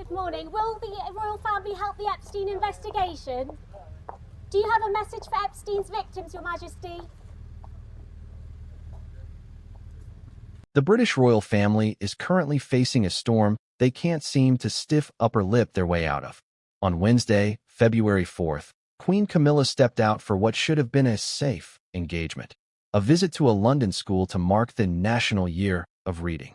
Good morning. Will the royal family help the Epstein investigation? Do you have a message for Epstein's victims, Your Majesty? The British royal family is currently facing a storm they can't seem to stiff upper lip their way out of. On Wednesday, February 4th, Queen Camilla stepped out for what should have been a safe engagement, a visit to a London school to mark the National Year of Reading.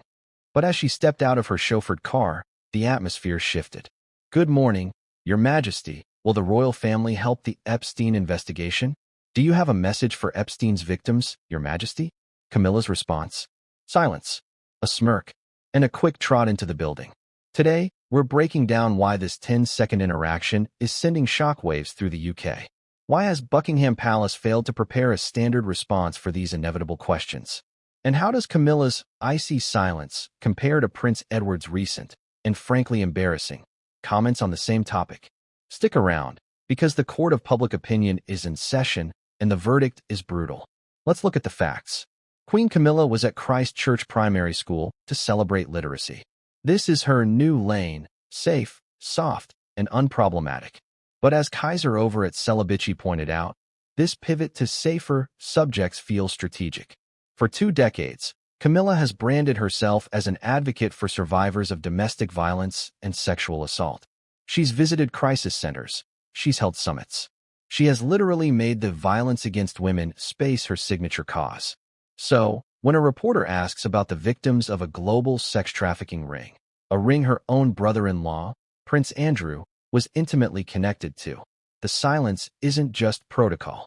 But as she stepped out of her chauffeured car, the atmosphere shifted. "Good morning, Your Majesty. Will the royal family help the Epstein investigation? Do you have a message for Epstein's victims, Your Majesty?" Camilla's response: silence, a smirk, and a quick trot into the building. Today, we're breaking down why this 10-second interaction is sending shockwaves through the UK. Why has Buckingham Palace failed to prepare a standard response for these inevitable questions? And how does Camilla's icy silence compare to Prince Edward's recent, and frankly embarrassing, comments on the same topic? Stick around, because the court of public opinion is in session and the verdict is brutal. Let's look at the facts. Queen Camilla was at Christ Church Primary School to celebrate literacy. This is her new lane, safe, soft, and unproblematic. But as Kaiser over at Celibici pointed out, this pivot to safer subjects feels strategic. For 2 decades, Camilla has branded herself as an advocate for survivors of domestic violence and sexual assault. She's visited crisis centers. She's held summits. She has literally made the violence against women space her signature cause. So, when a reporter asks about the victims of a global sex trafficking ring, a ring her own brother-in-law, Prince Andrew, was intimately connected to, the silence isn't just protocol.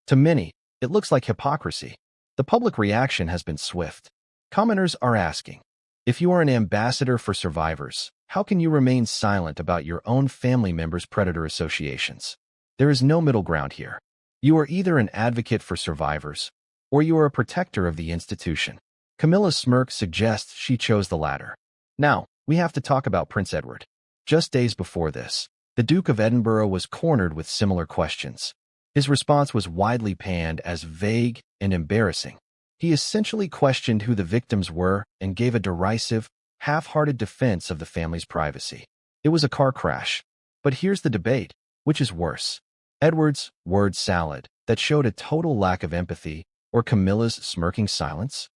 To many, it looks like hypocrisy. The public reaction has been swift. Commenters are asking, if you are an ambassador for survivors, how can you remain silent about your own family members' predator associations? There is no middle ground here. You are either an advocate for survivors, or you are a protector of the institution. Camilla's smirk suggests she chose the latter. Now, we have to talk about Prince Edward. Just days before this, the Duke of Edinburgh was cornered with similar questions. His response was widely panned as vague and embarrassing. He essentially questioned who the victims were and gave a derisive, half-hearted defense of the family's privacy. It was a car crash. But here's the debate. Which is worse? Edward's word salad that showed a total lack of empathy, or Camilla's smirking silence?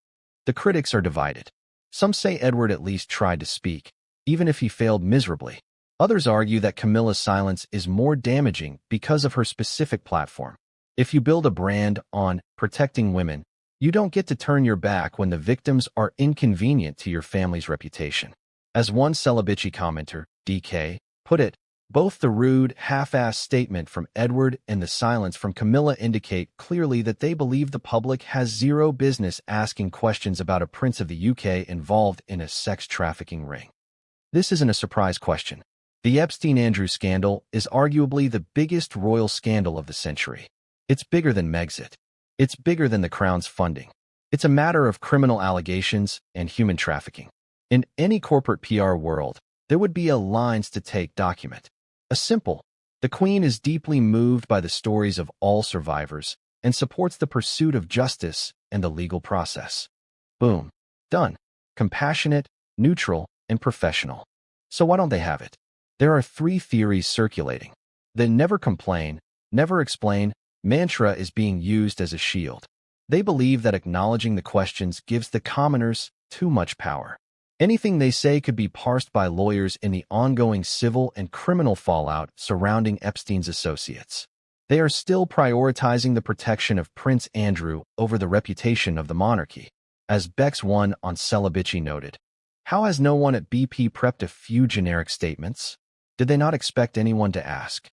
The critics are divided. Some say Edward at least tried to speak, even if he failed miserably. Others argue that Camilla's silence is more damaging because of her specific platform. If you build a brand on protecting women, you don't get to turn your back when the victims are inconvenient to your family's reputation. As one Celibici commenter, DK, put it, both the rude, half-assed statement from Edward and the silence from Camilla indicate clearly that they believe the public has zero business asking questions about a prince of the UK involved in a sex trafficking ring. This isn't a surprise question. The Epstein-Andrew scandal is arguably the biggest royal scandal of the century. It's bigger than Megxit. It's bigger than the Crown's funding. It's a matter of criminal allegations and human trafficking. In any corporate PR world, there would be a lines to take document. A simple, the Queen is deeply moved by the stories of all survivors and supports the pursuit of justice and the legal process. Boom. Done. Compassionate, neutral, and professional. So why don't they have it? There are 3 theories circulating. The never complain, never explain mantra is being used as a shield. They believe that acknowledging the questions gives the commoners too much power. Anything they say could be parsed by lawyers in the ongoing civil and criminal fallout surrounding Epstein's associates. They are still prioritizing the protection of Prince Andrew over the reputation of the monarchy. As Bex1 on Celibici noted, how has no one at BP prepped a few generic statements? Did they not expect anyone to ask?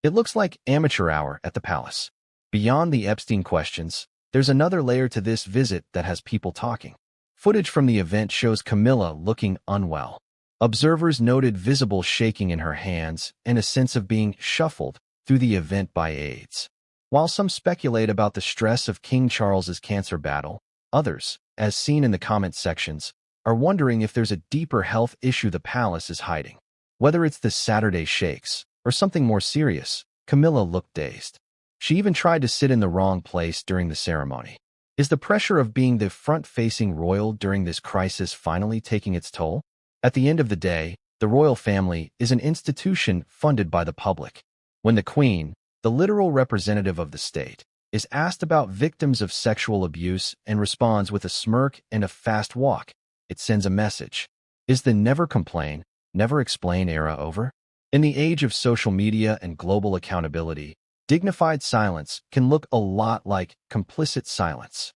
It looks like amateur hour at the palace. Beyond the Epstein questions, there's another layer to this visit that has people talking. Footage from the event shows Camilla looking unwell. Observers noted visible shaking in her hands and a sense of being shuffled through the event by aides. While some speculate about the stress of King Charles's cancer battle, others, as seen in the comment sections, are wondering if there's a deeper health issue the palace is hiding. Whether it's the Saturday shakes or something more serious, Camilla looked dazed. She even tried to sit in the wrong place during the ceremony. Is the pressure of being the front-facing royal during this crisis finally taking its toll? At the end of the day, The royal family is an institution funded by the public. When the Queen, the literal representative of the state, is asked about victims of sexual abuse and responds with a smirk and a fast walk, it sends a message. Is the never complain, never explain era over? In the age of social media and global accountability, dignified silence can look a lot like complicit silence.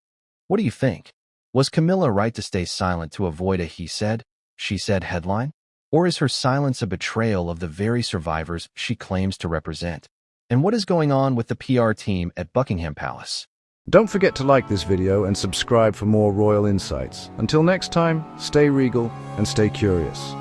What do you think? Was Camilla right to stay silent to avoid a he said, she said headline? Or is her silence a betrayal of the very survivors she claims to represent? And what is going on with the PR team at Buckingham Palace? Don't forget to like this video and subscribe for more royal insights. Until next time, stay regal and stay curious.